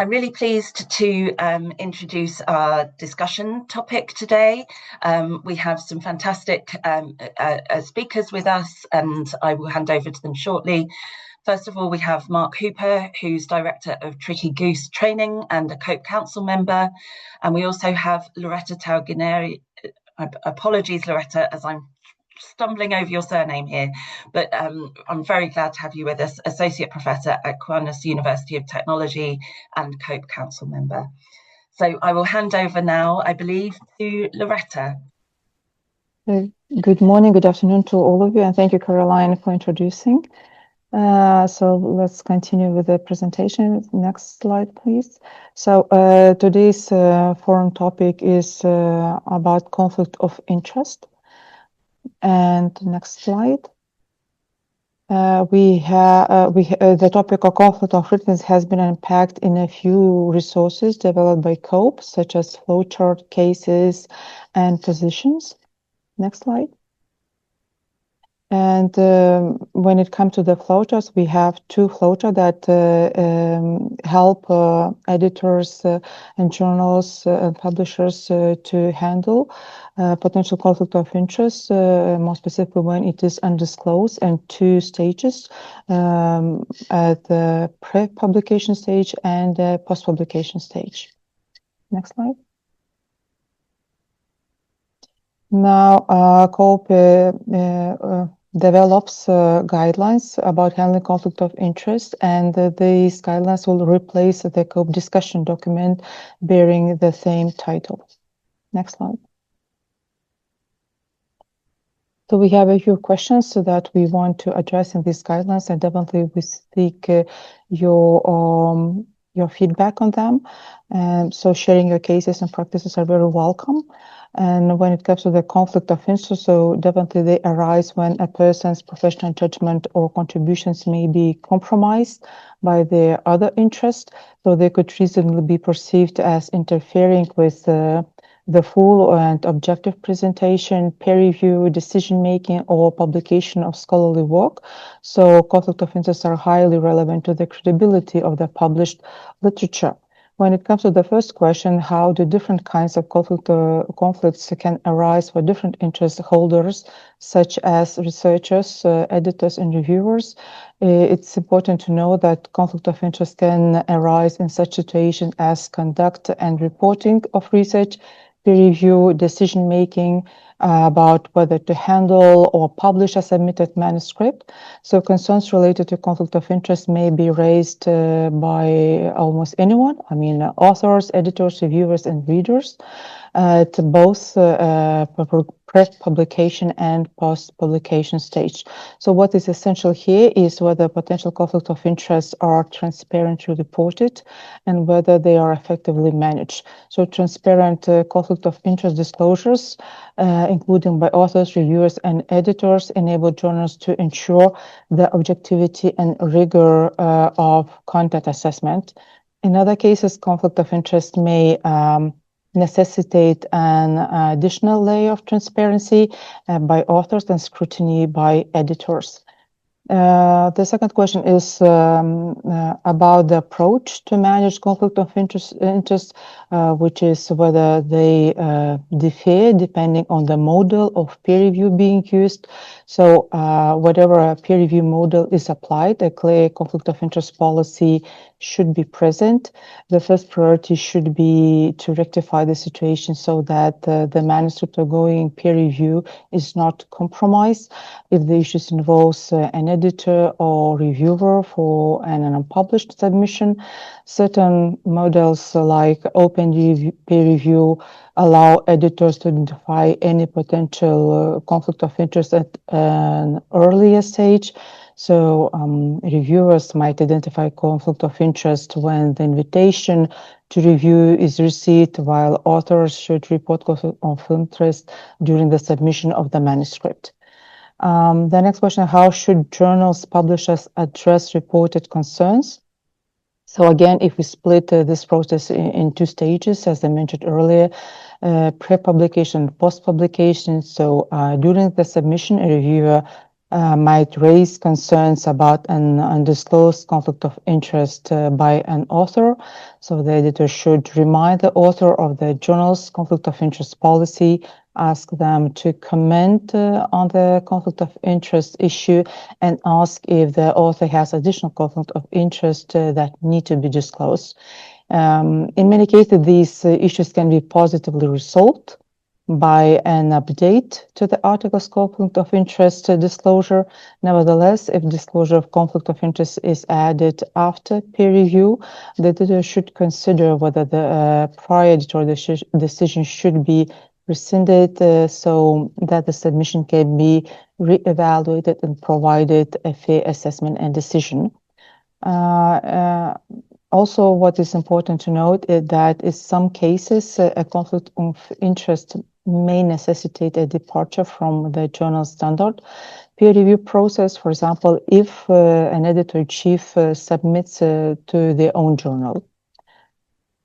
I'm really pleased to introduce our discussion topic today. We have some fantastic speakers with us, and I will hand over to them shortly. First of all, we have Mark Hooper, who's Director of Tricky Goose Training and a COPE Council member. And we also have Loreta Tauginienė. Apologies, Loreta, as I'm stumbling over your surname here, but I'm very glad to have you with us, Associate Professor at Kaunas University of Technology and COPE Council member. So I will hand over now, I believe, to Loreta. Good morning, good afternoon to all of you, and thank you, Caroline, for introducing. So let's continue with the presentation. Next slide, please. So today's forum topic is about conflict of interest. And next slide. The topic of conflict of interest has been unpacked in a few resources developed by COPE, such as flowchart, cases, and positions. Next slide. And when it comes to the flowcharts, we have two flowcharts that help editors and journals and publishers to handle potential conflict of interest, more specifically when it is undisclosed, and two stages at the pre-publication stage and the post-publication stage. Next slide. Now, COPE develops guidelines about handling conflict of interest, and these guidelines will replace the COPE discussion document bearing the same title. Next slide. So we have a few questions that we want to address in these guidelines, and definitely we seek your feedback on them. So sharing your cases and practices are very welcome. And when it comes to the conflict of interest, so definitely they arise when a person's professional judgment or contributions may be compromised by their other interest, so they could reasonably be perceived as interfering with the full and objective presentation, peer review, decision-making, or publication of scholarly work. So conflict of interest are highly relevant to the credibility of the published literature. When it comes to the first question, how do different kinds of conflicts can arise for different interest holders, such as researchers, editors, and reviewers, it's important to know that conflict of interest can arise in such situations as conduct and reporting of research, peer review, decision-making about whether to handle or publish a submitted manuscript. So concerns related to conflict of interest may be raised by almost anyone. I mean, authors, editors, reviewers, and readers at both pre-publication and post-publication stage. So what is essential here is whether potential conflict of interest are transparently reported and whether they are effectively managed. So transparent conflict of interest disclosures, including by authors, reviewers, and editors, enable journals to ensure the objectivity and rigor of content assessment. In other cases, conflict of interest may necessitate an additional layer of transparency by authors and scrutiny by editors. The second question is about the approach to manage conflict of interest, which is whether they differ depending on the model of peer review being used. So whatever a peer review model is applied, a clear conflict of interest policy should be present. The first priority should be to rectify the situation so that the manuscript ongoing peer review is not compromised. If the issues involves an editor or reviewer for an unpublished submission, certain models like open peer review allow editors to identify any potential conflict of interest at an earlier stage. So reviewers might identify conflict of interest when the invitation to review is received, while authors should report conflict of interest during the submission of the manuscript. The next question, how should journals, publishers address reported concerns? So again, if we split this process in two stages, as I mentioned earlier, pre-publication, post-publication. So during the submission, a reviewer might raise concerns about an undisclosed conflict of interest by an author. So the editor should remind the author of the journal's conflict of interest policy, ask them to comment on the conflict of interest issue, and ask if the author has additional conflict of interest that need to be disclosed. In many cases, these issues can be positively resolved by an update to the article's conflict of interest disclosure. Nevertheless, if disclosure of conflict of interest is added after peer review, the editor should consider whether the prior editorial decision should be rescinded so that the submission can be re-evaluated and provided a fair assessment and decision. Also, what is important to note is that in some cases, a conflict of interest may necessitate a departure from the journal standard peer review process. For example, if an editor-in-chief submits to their own journal.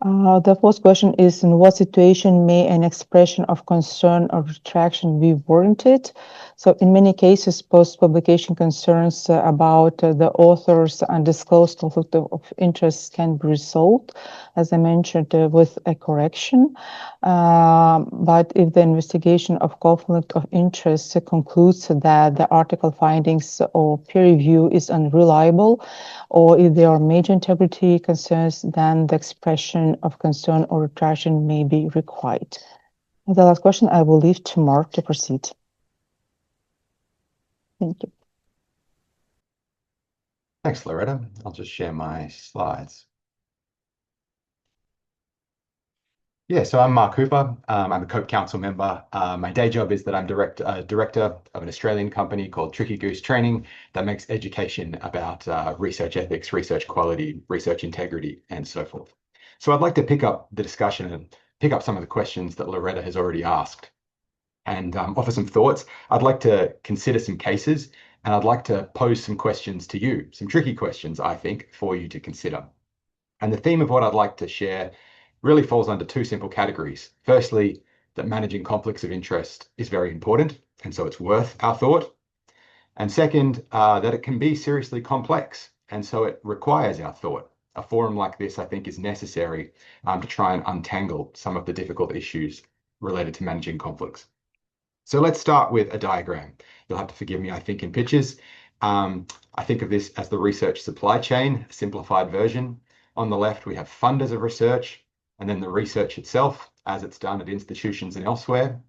The fourth question is, in what situation may an expression of concern or retraction be warranted? So in many cases, post-publication concerns about the author's undisclosed conflict of interest can be resolved, as I mentioned, with a correction. But if the investigation of conflict of interest concludes that the article findings or peer review is unreliable, or if there are major integrity concerns, then the expression of concern or retraction may be required. The last question I will leave to Mark to proceed. Thank you. Thanks, Loreta. I'll just share my slides. Yeah, so I'm Mark Hooper. I'm a COPE Council member. My day job is that I'm director of an Australian company called Tricky Goose Training that makes education about research ethics, research quality, research integrity, and so forth. So I'd like to pick up the discussion and pick up some of the questions that Loreta has already asked and offer some thoughts. I'd like to consider some cases, and I'd like to pose some questions to you, some tricky questions, I think, for you to consider. And the theme of what I'd like to share really falls under two simple categories. Firstly, that managing conflicts of interest is very important, and so it's worth our thought. And second, that it can be seriously complex, and so it requires our thought. A forum like this, I think, is necessary to try and untangle some of the difficult issues related to managing conflicts. So let's start with a diagram. You'll have to forgive me, I think, in pictures. I think of this as the research supply chain, a simplified version. On the left, we have funders of research, and then the research itself as it's done at institutions and elsewhere.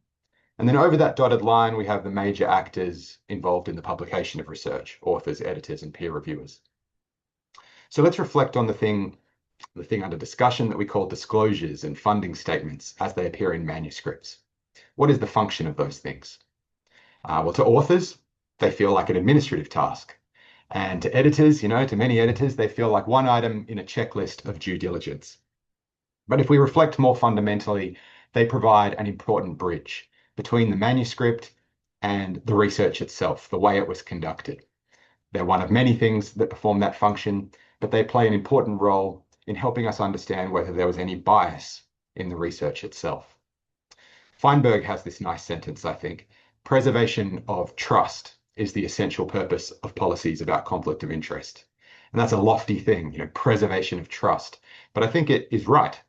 And then over that dotted line, we have the major actors involved in the publication of research, authors, editors, and peer reviewers. So let's reflect on the thing under discussion that we call disclosures and funding statements as they appear in manuscripts. What is the function of those things? Well, to authors, they feel like an administrative task. And to editors, to many editors, they feel like one item in a checklist of due diligence. But if we reflect more fundamentally, they provide an important bridge between the manuscript and the research itself, the way it was conducted. They're one of many things that perform that function, but they play an important role in helping us understand whether there was any bias in the research itself. Feinberg has this nice sentence, I think: preservation of trust is the essential purpose of policies about conflict of interest. And that's a lofty thing, preservation of trust. But I think it is right.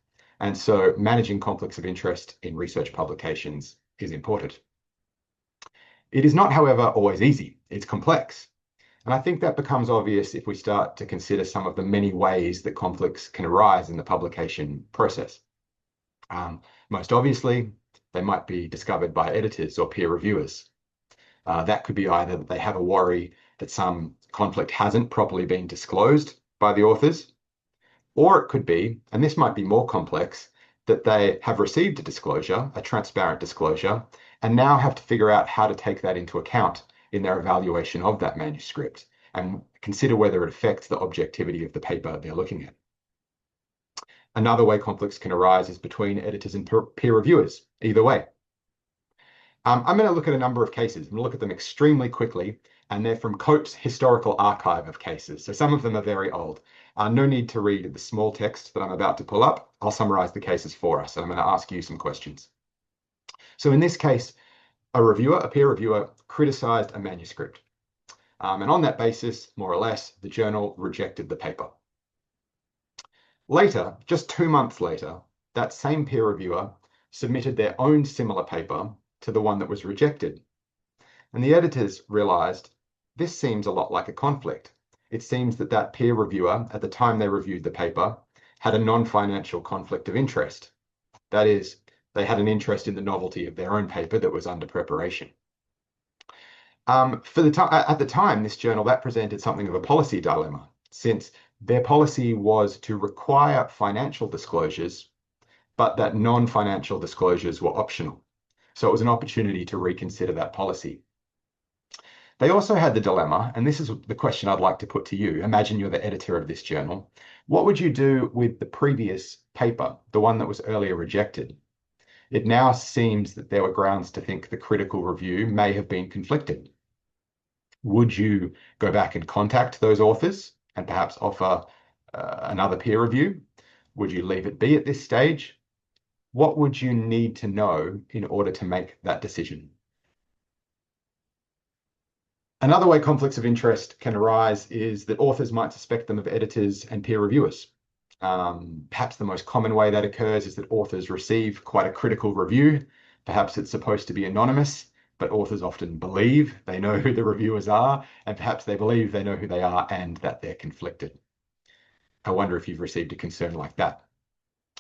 And so managing conflicts of interest in research publications is important. It is not, however, always easy. It's complex. And I think that becomes obvious if we start to consider some of the many ways that conflicts can arise in the publication process. Most obviously, they might be discovered by editors or peer reviewers. That could be either that they have a worry that some conflict hasn't properly been disclosed by the authors, or it could be, and this might be more complex, that they have received a disclosure, a transparent disclosure, and now have to figure out how to take that into account in their evaluation of that manuscript and consider whether it affects the objectivity of the paper they're looking at. Another way conflicts can arise is between editors and peer reviewers, either way. I'm going to look at a number of cases. I'm going to look at them extremely quickly, and they're from COPE's historical archive of cases. So some of them are very old. No need to read the small text that I'm about to pull up. I'll summarize the cases for us, and I'm going to ask you some questions. So in this case, a peer reviewer, criticized a manuscript. And on that basis, more or less, the journal rejected the paper. Later, just 2 months later, that same peer reviewer submitted their own similar paper to the one that was rejected. And the editors realized this seems a lot like a conflict. It seems that that peer reviewer, at the time they reviewed the paper, had a non-financial conflict of interest. That is, they had an interest in the novelty of their own paper that was under preparation. At the time, this journal, that presented something of a policy dilemma, since their policy was to require financial disclosures, but that non-financial disclosures were optional. So it was an opportunity to reconsider that policy. They also had the dilemma, and this is the question I'd like to put to you. Imagine you're the editor of this journal. What would you do with the previous paper, the one that was earlier rejected? It now seems that there were grounds to think the critical review may have been conflicted. Would you go back and contact those authors and perhaps offer another peer review? Would you leave it be at this stage? What would you need to know in order to make that decision? Another way conflicts of interest can arise is that authors might suspect them of editors and peer reviewers. Perhaps the most common way that occurs is that authors receive quite a critical review. Perhaps it's supposed to be anonymous, but authors often believe they know who the reviewers are, and perhaps they believe they know who they are and that they're conflicted. I wonder if you've received a concern like that.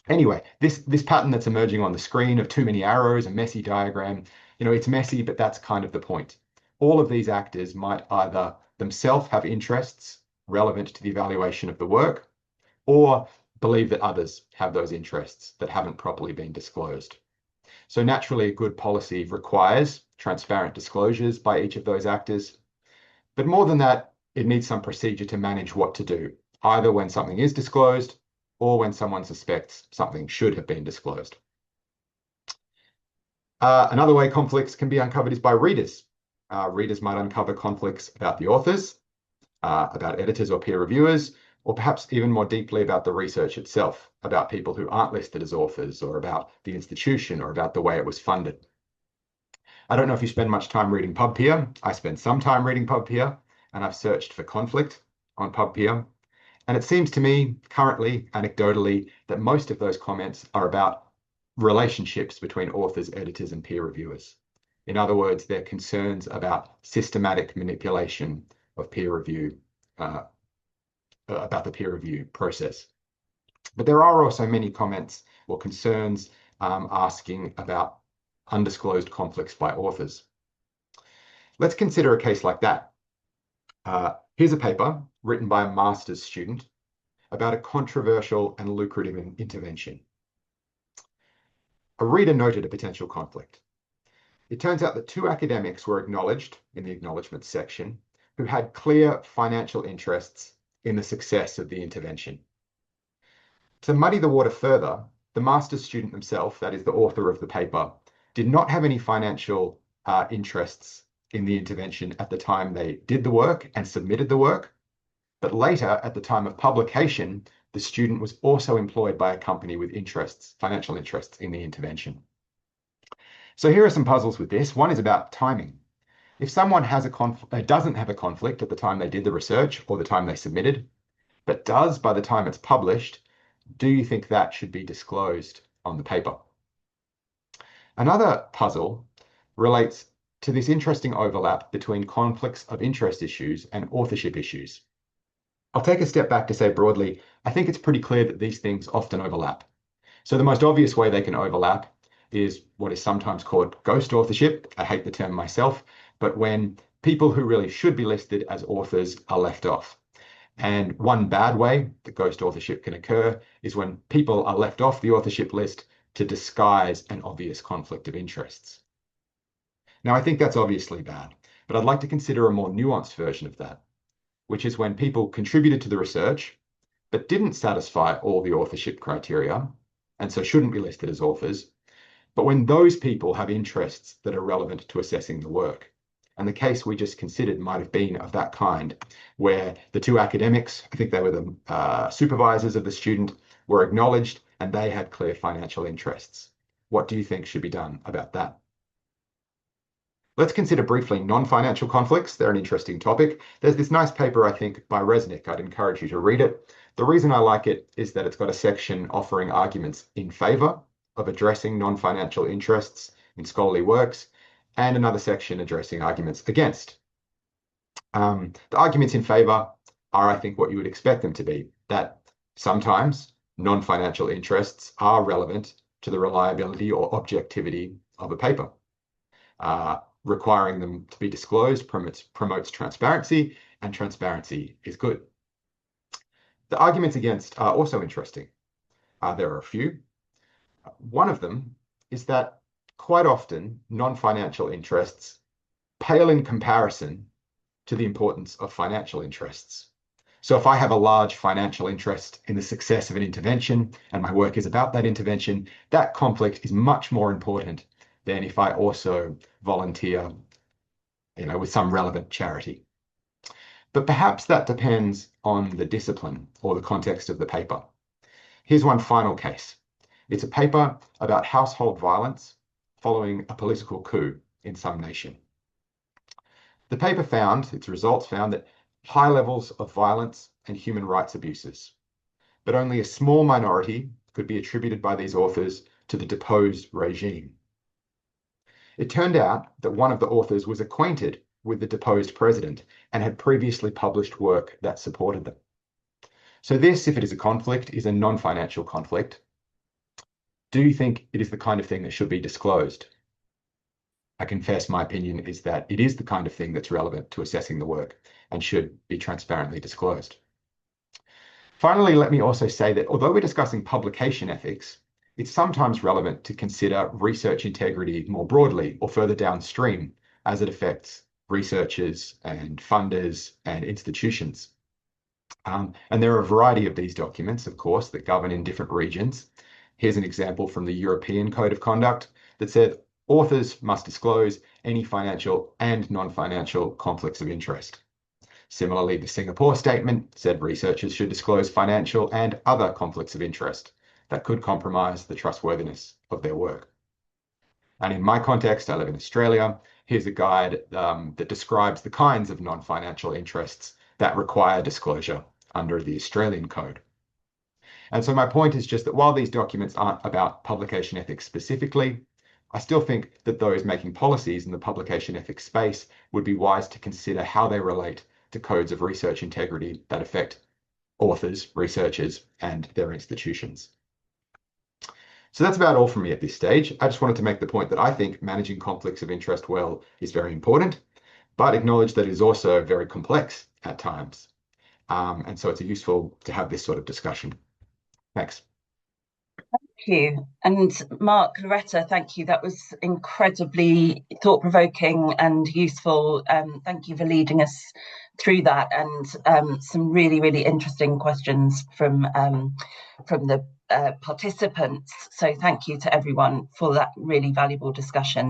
Anyway, this pattern that's emerging on the screen of too many arrows, a messy diagram, it's messy, but that's kind of the point. All of these actors might either themselves have interests relevant to the evaluation of the work, or believe that others have those interests that haven't properly been disclosed. So naturally, a good policy requires transparent disclosures by each of those actors. But more than that, it needs some procedure to manage what to do, either when something is disclosed or when someone suspects something should have been disclosed. Another way conflicts can be uncovered is by readers. Readers might uncover conflicts about the authors, about editors or peer reviewers, or perhaps even more deeply about the research itself, about people who aren't listed as authors, or about the institution, or about the way it was funded. I don't know if you spend much time reading PubPeer. I spend some time reading PubPeer, and I've searched for conflict on PubPeer. And it seems to me, currently, anecdotally, that most of those comments are about relationships between authors, editors, and peer reviewers. In other words, they're concerns about systematic manipulation of peer review, about the peer review process. But there are also many comments or concerns asking about undisclosed conflicts by authors. Let's consider a case like that. Here's a paper written by a master's student about a controversial and lucrative intervention. A reader noted a potential conflict. It turns out that 2 academics were acknowledged in the acknowledgement section who had clear financial interests in the success of the intervention. To muddy the water further, the master's student themselves, that is the author of the paper, did not have any financial interests in the intervention at the time they did the work and submitted the work. But later, at the time of publication, the student was also employed by a company with interests, financial interests in the intervention. So here are some puzzles with this. One is about timing. If someone has doesn't have a conflict at the time they did the research or the time they submitted, but does by the time it's published, do you think that should be disclosed on the paper? Another puzzle relates to this interesting overlap between conflicts of interest issues and authorship issues. I'll take a step back to say broadly, I think it's pretty clear that these things often overlap. So the most obvious way they can overlap is what is sometimes called ghost authorship. I hate the term myself, but when people who really should be listed as authors are left off. And one bad way that ghost authorship can occur is when people are left off the authorship list to disguise an obvious conflict of interests. Now, I think that's obviously bad, but I'd like to consider a more nuanced version of that, which is when people contributed to the research, but didn't satisfy all the authorship criteria, and so shouldn't be listed as authors, but when those people have interests that are relevant to assessing the work. And the case we just considered might have been of that kind, where the 2 academics, I think they were the supervisors of the student, were acknowledged and they had clear financial interests. What do you think should be done about that? Let's consider briefly non-financial conflicts. They're an interesting topic. There's this nice paper, I think, by Resnick. I'd encourage you to read it. The reason I like it is that it's got a section offering arguments in favor of addressing non-financial interests in scholarly works, and another section addressing arguments against. The arguments in favor are, I think, what you would expect them to be, that sometimes non-financial interests are relevant to the reliability or objectivity of a paper. Requiring them to be disclosed promotes transparency, and transparency is good. The arguments against are also interesting. There are a few. One of them is that quite often non-financial interests pale in comparison to the importance of financial interests. So if I have a large financial interest in the success of an intervention and my work is about that intervention, that conflict is much more important than if I also volunteer, with some relevant charity. But perhaps that depends on the discipline or the context of the paper. Here's one final case. It's a paper about household violence following a political coup in some nation. The paper its results found that high levels of violence and human rights abuses, but only a small minority could be attributed by these authors to the deposed regime. It turned out that one of the authors was acquainted with the deposed president and had previously published work that supported them. So this, if it is a conflict, is a non-financial conflict. Do you think it is the kind of thing that should be disclosed? I confess my opinion is that it is the kind of thing that's relevant to assessing the work and should be transparently disclosed. Finally, let me also say that although we're discussing publication ethics, it's sometimes relevant to consider research integrity more broadly or further downstream as it affects researchers and funders and institutions. And there are a variety of these documents, of course, that govern in different regions. Here's an example from the European Code of Conduct that said authors must disclose any financial and non-financial conflicts of interest. Similarly, the Singapore Statement said researchers should disclose financial and other conflicts of interest that could compromise the trustworthiness of their work. And in my context, I live in Australia. Here's a guide that describes the kinds of non-financial interests that require disclosure under the Australian Code. And so my point is just that while these documents aren't about publication ethics specifically, I still think that those making policies in the publication ethics space would be wise to consider how they relate to codes of research integrity that affect authors, researchers, and their institutions. So that's about all from me at this stage. I just wanted to make the point that I think managing conflicts of interest well is very important, but acknowledge that it is also very complex at times. And so it's useful to have this sort of discussion. Thanks. Thank you. And Mark, Loreta, thank you. That was incredibly thought-provoking and useful. Thank you for leading us through that, and some really, really interesting questions from the participants. So thank you to everyone for that really valuable discussion.